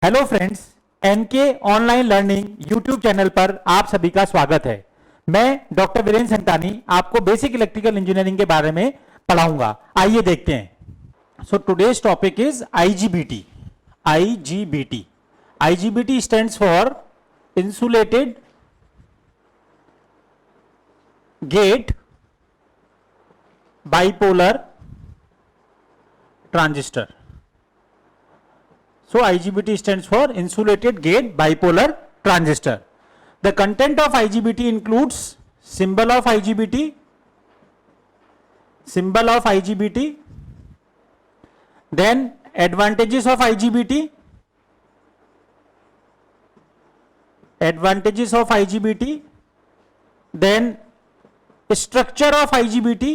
Hello friends, NK online learning YouTube channel पर आप सभी का स्वागत है। मैं डॉक्टर वीरेंद्र संतानी आपको बेसिक इलेक्ट्रिकल इंजीनियरिंग के बारे में पढ़ाऊंगा। आइए देखते हैं। So today's topic is IGBT. IGBT IGBT stands for insulated gate bipolar transistor. So IGBT stands for insulated gate bipolar transistor. The content of IGBT includes symbol of IGBT, then advantages of IGBT, then structure of IGBT,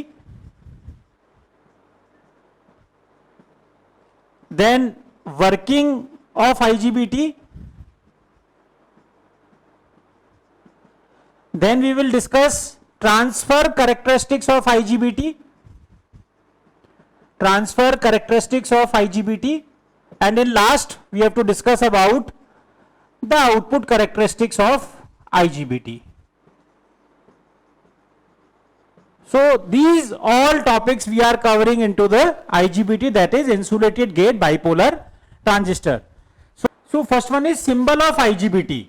then working of IGBT, then we will discuss transfer characteristics of IGBT, and in last we have to discuss about the output characteristics of IGBT. So these all topics we are covering into the IGBT, that is insulated gate bipolar transistor. So first one is symbol of IGBT.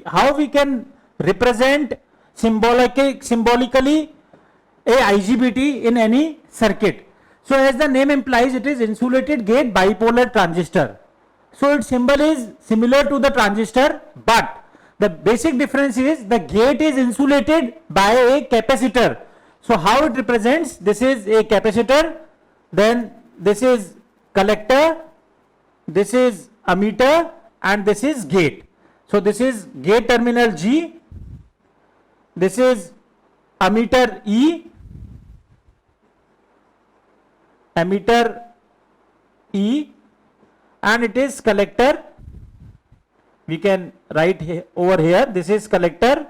How we can represent symbolically a IGBT in any circuit? So as the name implies, it is insulated gate bipolar transistor. So its symbol is similar to the transistor, but the basic difference is the gate is insulated by a capacitor. So how it represents? This is a capacitor, then this is collector, this is ammeter, and this is gate. So this is gate terminal G, this is ammeter E, and it is collector. We can write over here, this is collector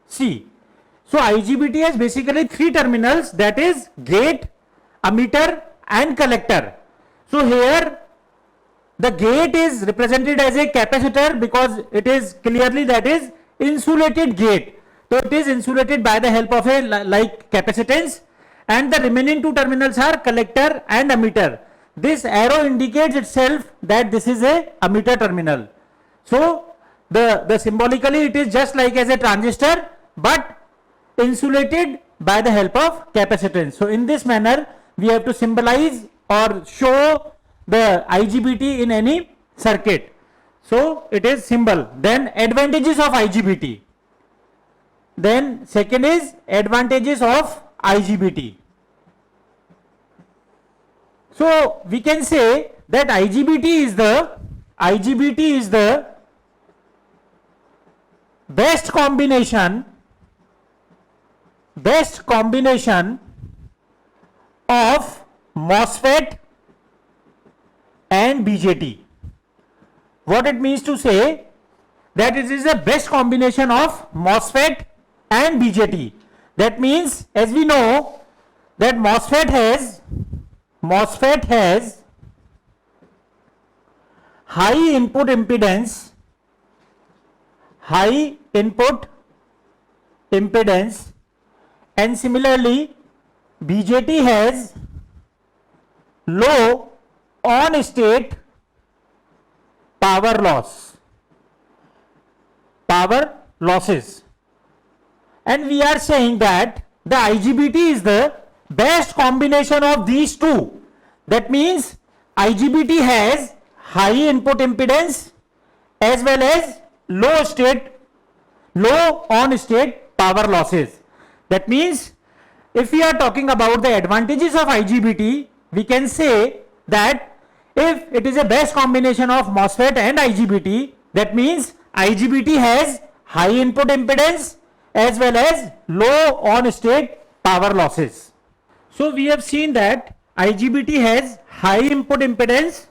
C. So IGBT has basically three terminals, that is gate, ammeter and collector. So here the gate is represented as a capacitor because it is clearly that is insulated gate. So it is insulated by the help of a like capacitance, and the remaining two terminals are collector and ammeter. This arrow indicates itself that this is a ammeter terminal. So the symbolically it is just like as a transistor but insulated by the help of capacitance. So in this manner we have to symbolize or show the IGBT in any circuit. So it is symbol. Then advantages of IGBT. Then second is advantages of IGBT. So we can say that IGBT is the best combination of MOSFET and BJT. What it means to say that it is the best combination of MOSFET and BJT. That means, as we know that MOSFET has high input impedance, and similarly BJT has low on state power losses, and we are saying that the IGBT is the best combination of these two. That means IGBT has high input impedance as well as low on state power losses. That means if we are talking about the advantages of IGBT, we can say that if it is a best combination of MOSFET and IGBT, that means IGBT has high input impedance as well as low on state power losses. So we have seen that IGBT has high input impedance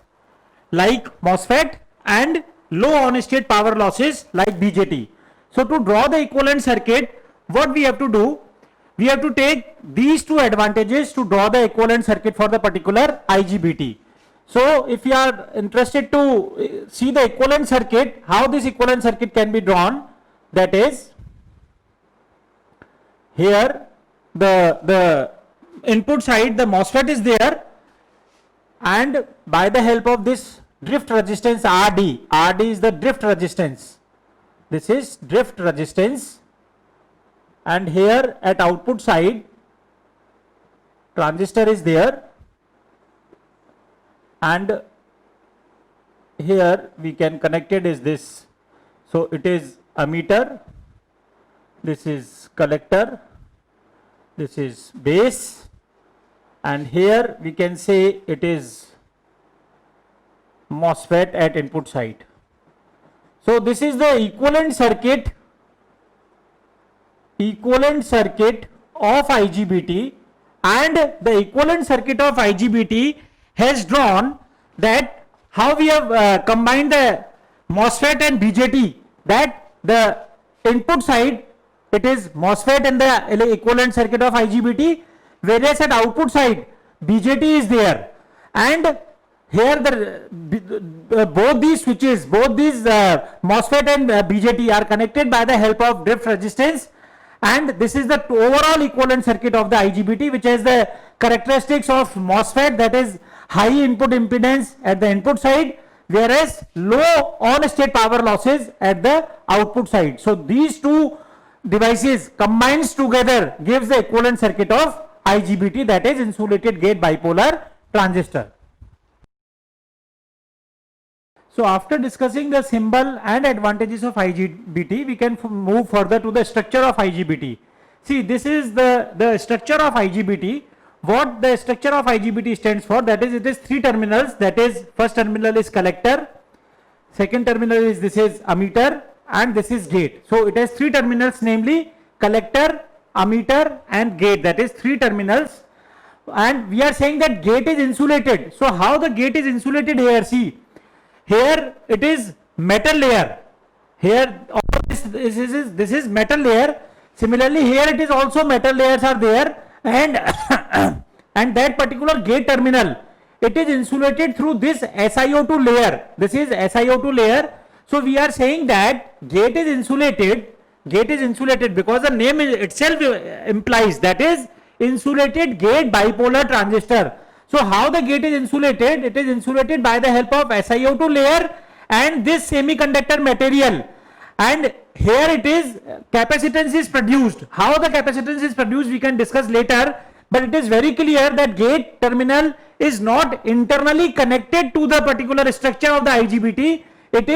like MOSFET and low on state power losses like BJT. So to draw the equivalent circuit, what we have to do? We have to take these two advantages to draw the equivalent circuit for the particular IGBT. So if you are interested to see the equivalent circuit, how this equivalent circuit can be drawn, that is, here the input side, the MOSFET is there, and by the help of this drift resistance RD is the drift resistance, this is drift resistance, and here at output side transistor is there, and here we can connect it is this. So it is ammeter, this is collector, this is base, and here we can say it is MOSFET at input side. So this is the equivalent circuit of IGBT, and the equivalent circuit of IGBT has drawn that how we have combined the MOSFET and BJT, that the input side it is MOSFET in the equivalent circuit of IGBT, whereas at output side BJT is there, and here both these switches, both these MOSFET and BJT are connected by the help of drift resistance, and this is the overall equivalent circuit of the IGBT, which has the characteristics of MOSFET, that is high input impedance at the input side, whereas low on state power losses at the output side. So these two devices combines together gives the equivalent circuit of IGBT, that is insulated gate bipolar transistor. So after discussing the symbol and advantages of IGBT, we can move further to the structure of IGBT. See, this is the structure of IGBT. What the structure of IGBT stands for, that is, it is three terminals, that is, first terminal is collector, second terminal is this is ammeter, and this is gate. So it has three terminals, namely collector, ammeter and gate, that is three terminals, and we are saying that gate is insulated. So how the gate is insulated here? See, here it is metal layer, here all this is metal layer. Similarly here it is also metal layers are there, and and that particular gate terminal, it is insulated through this SiO2 layer. This is SiO2 layer. So we are saying that gate is insulated because the name itself implies, that is insulated gate bipolar transistor. So how the gate is insulated? It is insulated by the help of SiO2 layer and this semiconductor material, and here it is capacitance is produced. How the capacitance is produced we can discuss later, but it is very clear that gate terminal is not internally connected to the particular structure of the IGBT. It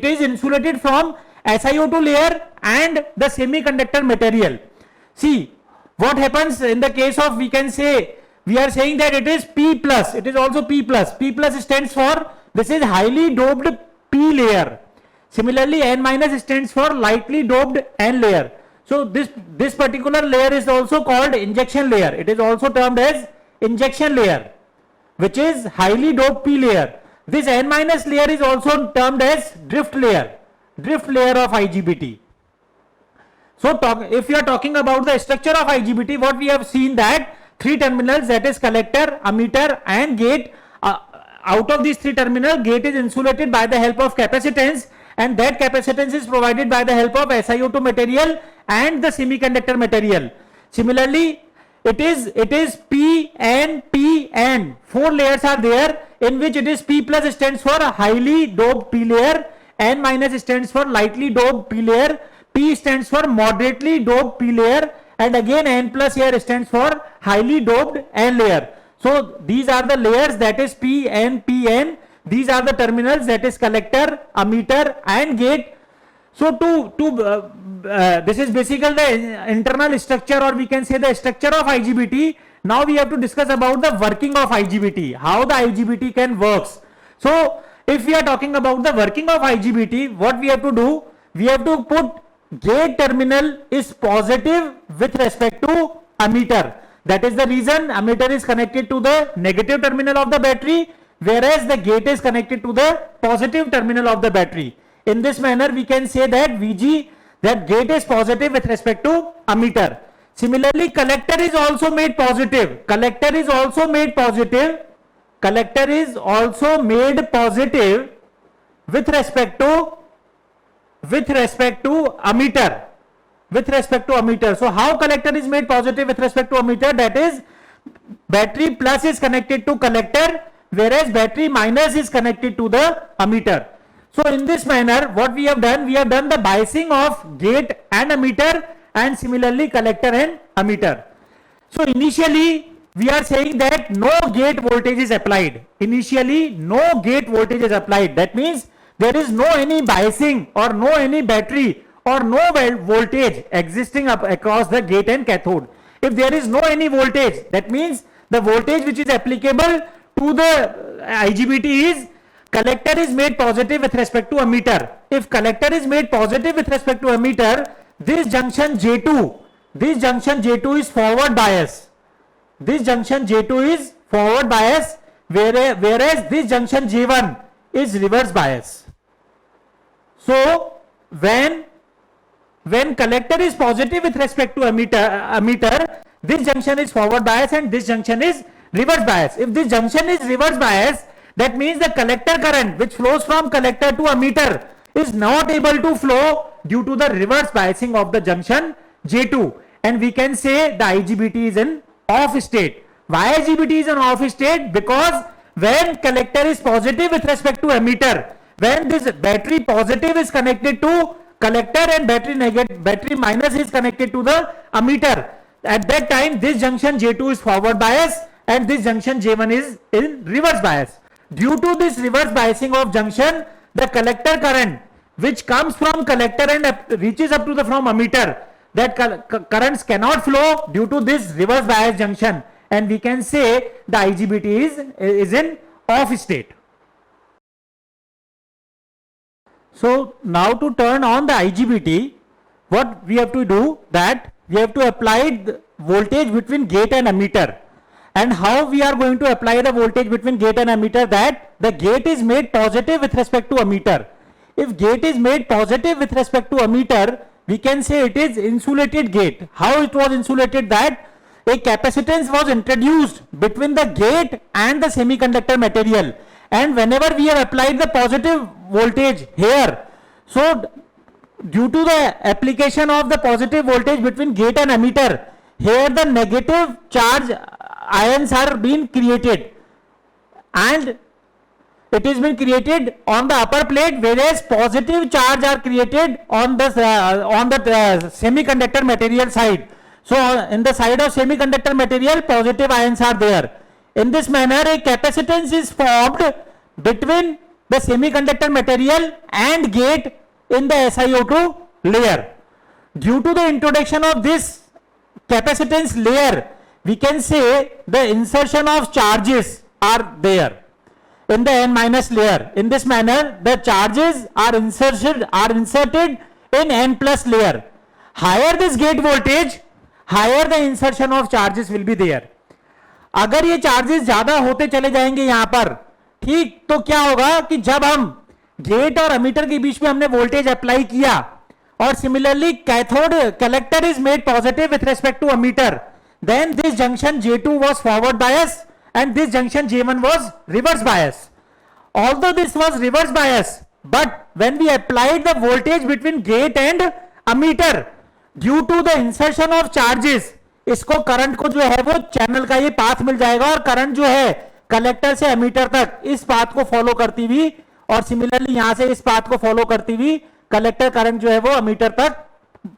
is insulated from SiO2 layer and the semiconductor material. See what happens in the case of, we can say, we are saying that it is P plus, it is also P plus. P plus stands for, this is highly doped P layer. Similarly N minus stands for lightly doped N layer. So this particular layer is also called injection layer. It is also termed as injection layer, which is highly doped P layer. This N minus layer is also termed as drift layer of IGBT. So if you are talking about the structure of IGBT, what we have seen that three terminals, that is collector, ammeter and gate. Out of these three terminals, gate is insulated by the help of capacitance, and that capacitance is provided by the help of SiO2 material and the semiconductor material. Similarly, it is P N, four layers are there, in which it is P plus stands for highly doped P layer, N minus stands for lightly doped P layer, P stands for moderately doped P layer, and again N plus here stands for highly doped N layer. So these are the layers, that is P N. These are the terminals, that is collector, ammeter and gate. So this is basically the internal structure, or we can say the structure of IGBT. Now we have to discuss about the working of IGBT, how the IGBT can works. So if we are talking about the working of IGBT, what we have to do, we have to put gate terminal is positive with respect to ammeter. That is the reason ammeter is connected to the negative terminal of the battery, whereas the gate is connected to the positive terminal of the battery. In this manner we can say that VG, that gate is positive with respect to ammeter. Similarly, collector is also made positive. Collector is also made positive. Collector is also made positive with respect to ammeter. With respect to ammeter. So how collector is made positive with respect to ammeter? That is, battery plus is connected to collector, whereas battery minus is connected to the ammeter. So in this manner, what we have done the biasing of gate and ammeter, and similarly collector and ammeter. So initially we are saying that no gate voltage is applied. Initially no gate voltage is applied. That means there is no any biasing or no any battery or no voltage existing up across the gate and cathode. If there is no any voltage, that means the voltage which is applicable to the IGBT is collector is made positive with respect to ammeter. If collector is made positive with respect to ammeter, this junction J2 is forward bias. This junction J2 is forward bias, whereas this junction J1 is reverse bias. So when collector is positive with respect to ammeter, this junction is forward bias and this junction is reverse bias. If this junction is reverse bias, that means the collector current which flows from collector to ammeter is not able to flow due to the reverse biasing of the junction J2, and we can say the IGBT is in off state. Why IGBT is in off state? Because when collector is positive with respect to ammeter, when this battery positive is connected to collector and battery minus is connected to the ammeter, at that time this junction J2 is forward bias and this junction J1 is in reverse bias. Due to this reverse biasing of junction, the collector current which comes from collector and reaches up to the from ammeter, that currents cannot flow due to this reverse bias junction, and we can say the IGBT is in off state. So now to turn on the IGBT, what we have to do, that we have to apply the voltage between gate and ammeter. And how we are going to apply the voltage between gate and ammeter? That the gate is made positive with respect to ammeter. If gate is made positive with respect to ammeter, we can say it is insulated gate. How it was insulated? That a capacitance was introduced between the gate and the semiconductor material, and whenever we have applied the positive voltage here, so due to the application of the positive voltage between gate and ammeter, here the negative charge ions are being created, and it is been created on the upper plate, whereas positive charge are created on the semiconductor material side. So in the side of semiconductor material, positive ions are there. In this manner, a capacitance is formed between the semiconductor material and gate in the SiO2 layer. Due to the introduction of this capacitance layer, we can say the insertion of charges are there in the N- layer. In this manner, the charges are inserted in N plus layer. Higher this gate voltage, higher the insertion of charges will be there. अगर ये charges ज्यादा होते चले जाएंगे यहां पर, ठीक, तो क्या होगा कि जब हम गेट और अमीटर के बीच में हमने वोल्टेज अप्लाई किया, और similarly cathode collector is made positive with respect to emitter, then this junction J2 was forward bias and this junction J1 was reverse bias. Although this was reverse bias, but when we applied the voltage between gate and ammeter, due to the insertion of charges, इसको current को जो है वो channel का ये path मिल जाएगा, और current जो है कलेक्टर से एमीटर तक इस पाथ को फॉलो करती हुई, और सिमिलरली यहां से इस पाथ को फॉलो करती हुई कलेक्टर करंट जो है वो एमीटर तक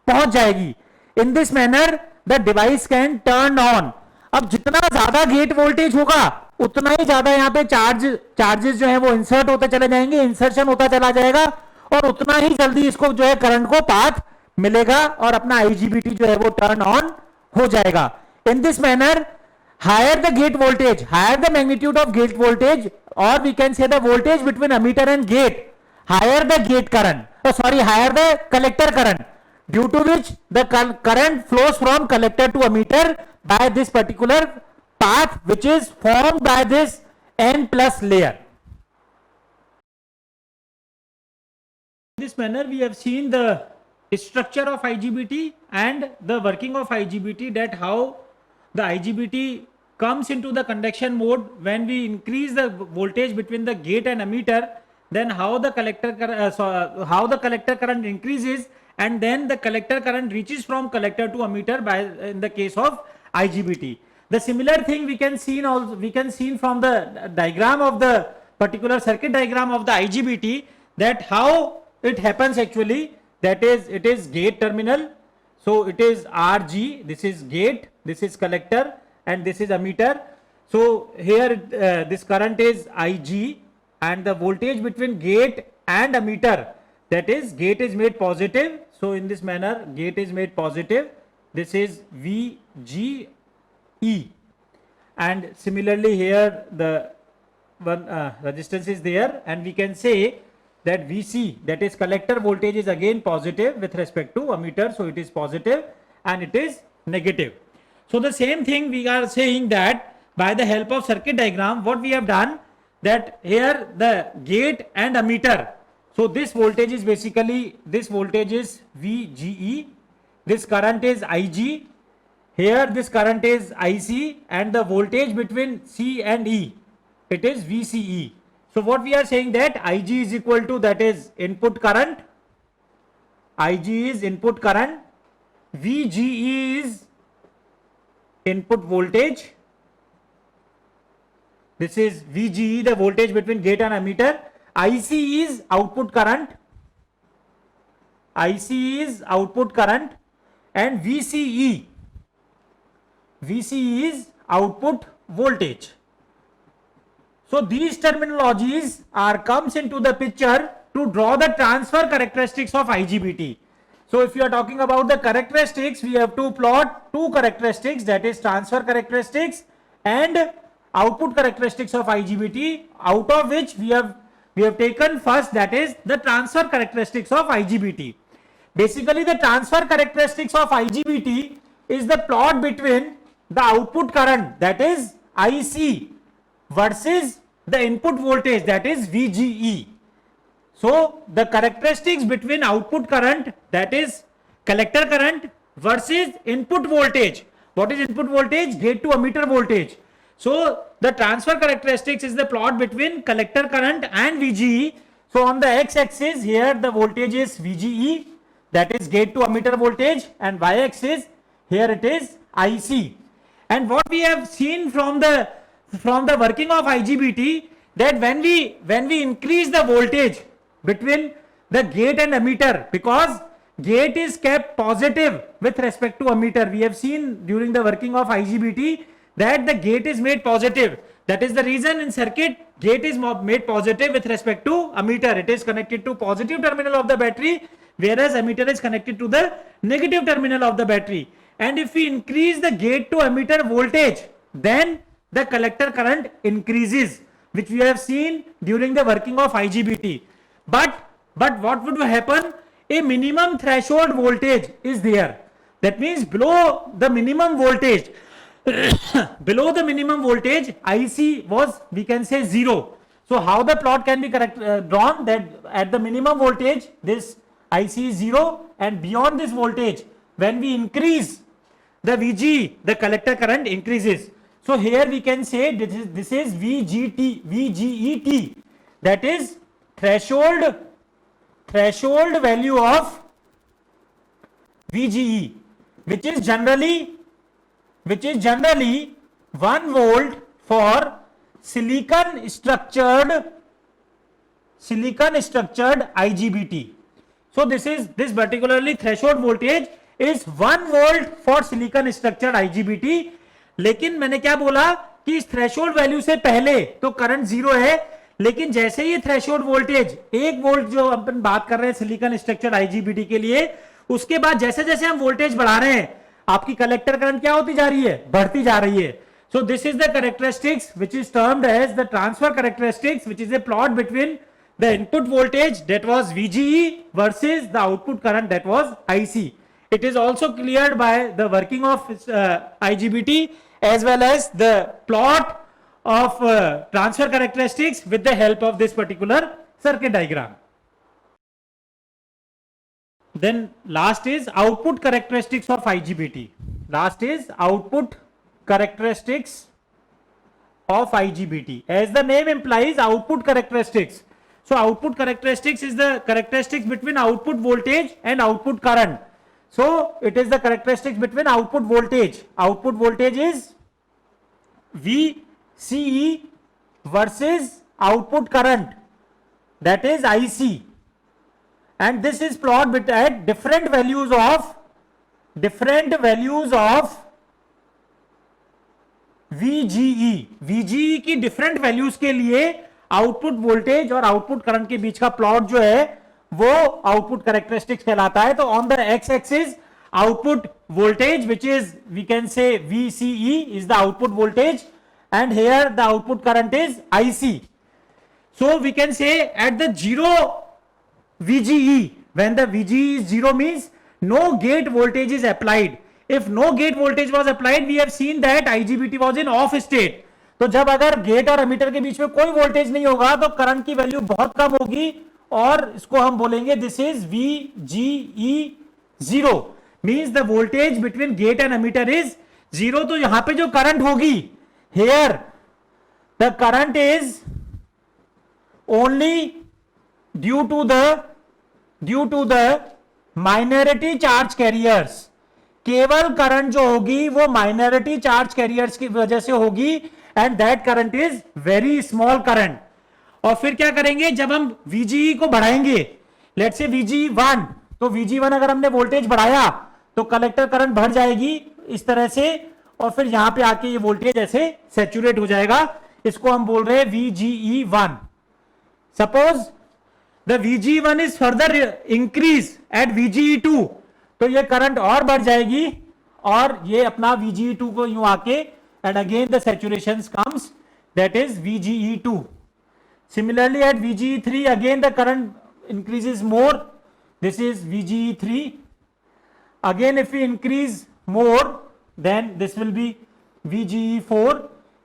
पहुंच जाएगी. इन this manner the device can turn on. अब जितना ज्यादा गेट वोल्टेज होगा उतना ही ज्यादा यहाँ पे चार्जेस जो है वो इंसर्ट होते चले जाएंगे, इंसर्शन होता चला जाएगा, और उतना ही जल्दी इसको जो है करंट को पाथ मिलेगा और अपना आईजीबीटी जो है वो टर्न ऑन हो जाएगा. In this manner higher the gate voltage, higher the magnitude of gate voltage, और we can say the voltage between emitter and gate, higher the gate current, higher the collector current, due to which the current flows from collector to ammeter by this particular path which is formed by this N plus layer. In this manner we have seen the structure of IGBT and the working of IGBT, that how the IGBT comes into the conduction mode when we increase the voltage between the gate and emitter, then how the collector current increases, and then the collector current reaches from collector to emitter by in the case of IGBT. The similar thing we can see from the diagram of the particular circuit diagram of the IGBT, that how it happens actually. That is, it is gate terminal, so it is RG, this is gate, this is collector, and this is emitter. So here this current is IG, and the voltage between gate and emitter, that is gate is made positive. So in this manner gate is made positive, this is VGE, and similarly here the one resistance is there, and we can say that VC, that is collector voltage, is again positive with respect to emitter, so it is positive and it is negative. So the same thing we are saying, that by the help of circuit diagram what we have done, that here the gate and emitter, so this voltage is basically, this voltage is VGE, this current is IG, here this current is IC, and the voltage between C and E, it is VCE. So what we are saying, that IG is equal to, that is input current, IG is input current, VGE is input voltage, this is VGE, the voltage between gate and emitter, IC is output current, IC is output current, and VCE is output voltage. So these terminologies comes into the picture to draw the transfer characteristics of IGBT. So if you are talking about the characteristics, we have to plot two characteristics, that is transfer characteristics and output characteristics of IGBT, out of which we have taken first, that is the transfer characteristics of IGBT. Basically the transfer characteristics of IGBT is the plot between the output current, that is IC, versus the input voltage, that is VGE. So the characteristics between output current, that is collector current, versus input voltage. What is input voltage? Gate to emitter voltage. So the transfer characteristics is the plot between collector current and VGE. So on the x-axis here the voltage is VGE, that is gate to emitter voltage, and y-axis here it is IC. And what we have seen from the working of IGBT, that when we increase the voltage between the gate and emitter, because gate is kept positive with respect to emitter, we have seen during the working of IGBT that the gate is made positive. That is the reason in circuit gate is made positive with respect to emitter. It is connected to positive terminal of the battery, whereas emitter is connected to the negative terminal of the battery. And if we increase the gate to emitter voltage, then the collector current increases, which we have seen during the working of IGBT. But what would happen? A minimum threshold voltage is there. That means below the minimum voltage, below the minimum voltage, IC was, we can say, 0. So how the plot can be drawn? That at the minimum voltage this IC is 0, and beyond this voltage, when we increase the VG, the collector current increases. So here we can say this is VGET, that is threshold value of VGE, which is generally 1 volt for silicon structured IGBT. So this particularly threshold voltage is 1 volt for silicon structured IGBT. लेकिन मैंने क्या बोला कि इस threshold value से पहले तो current 0 है, लेकिन जैसे ये थ्रेशोल्ड वोल्टेज 1 वोल्ट जो अपन बात कर रहे हैं सिलिकॉन स्ट्रक्चर्ड आईजीबीटी के लिए, उसके बाद जैसे जैसे हम वोल्टेज बढ़ा रहे हैं आपकी कलेक्टर करंट क्या होती जा रही है? बढ़ती जा रही है. So this is the characteristics which is termed as the transfer characteristics, which is a plot between the input voltage that was VGE versus the output current that was IC. It is also cleared by the working of IGBT as well as the plot of transfer characteristics with the help of this particular circuit diagram. then last is output characteristics of IGBT. Last is output characteristics of IGBT. As the name implies, output characteristics. So output characteristics is the characteristics between output voltage and output current. So it is the characteristics between output voltage. Output voltage is VCE versus output current, that is IC, and this is plotted at different values of VGE. VGE की different values के लिए output voltage और output current के बीच का plot जो है वो output characteristics कहलाता है. तो on the X axis output voltage which is we can say VCE is the output voltage and here the output current is IC. So we can say at the zero VGE, when the VGE is zero means no gate voltage is applied. If no gate voltage was applied, we have seen that IGBT was in off state. तो जब अगर gate और ammeter के बीच में कोई voltage नहीं होगा तो करंट की वैल्यू बहुत कम होगी और इसको हम बोलेंगे this is VGE zero, means the voltage between gate and emitter is zero. तो यहां पे जो करंट होगी, here the current is only due to the minority charge carriers. केवल करंट जो होगी वो माइनॉरिटी चार्ज कैरियर्स की वजह से होगी and that current is very small current. और फिर क्या करेंगे, जब हम VGE को बढ़ाएंगे, लेट्स से VGE1, तो VGE1 अगर हमने वोल्टेज बढ़ाया तो कलेक्टर करंट बढ़ जाएगी इस तरह से और फिर यहां पे आके ये वोल्टेज ऐसे सैचुरेट हो जाएगा. इसको हम बोल रहे हैं VGE1. Suppose the VGE1 is further increase at VGE2, तो ये करंट और बढ़ जाएगी और ये अपना VGE2 को यूं आके and again the saturation comes, that is VGE2. Similarly at VGE3 again the current increases more, this is VGE3. Again if we increase more then this will be VGE4.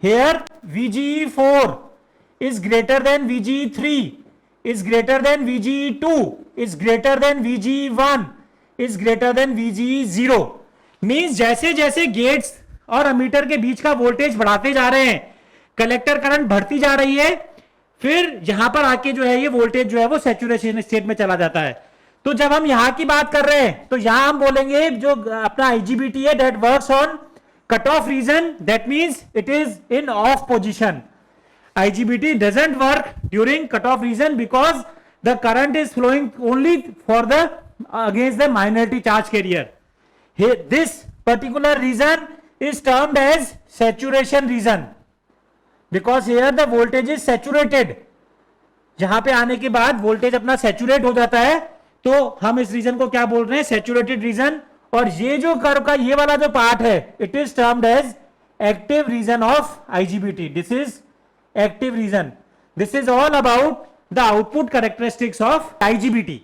Here VGE4 is greater than VGE3, is greater than VGE2, is greater than VGE1, is greater than VGE0. Means जैसे जैसे gets और ammeter के बीच का voltage बढ़ाते जा रहे हैं, collector current बढ़ती जा रही है, फिर यहां पर आके जो है ये वोल्टेज जो है वो सैचुरेशन स्टेट में चला जाता है. तो जब हम यहां की बात कर रहे हैं तो यहां हम बोलेंगे जो अपना IGBT है that works on cut off region, that means it is in off position. IGBT doesn't work during cut off region because the current is flowing only for the against the minority charge carrier. Here, this particular region is termed as saturation region because here the voltage is saturated. जहां पे आने के बाद voltage अपना saturate हो जाता है तो हम इस रीजन को क्या बोल रहे हैं, सैचुरेटेड रीजन. और ये जो कर्व का ये वाला जो पार्ट है it is termed as active region of IGBT. This is active region. This is all about the output characteristics of IGBT.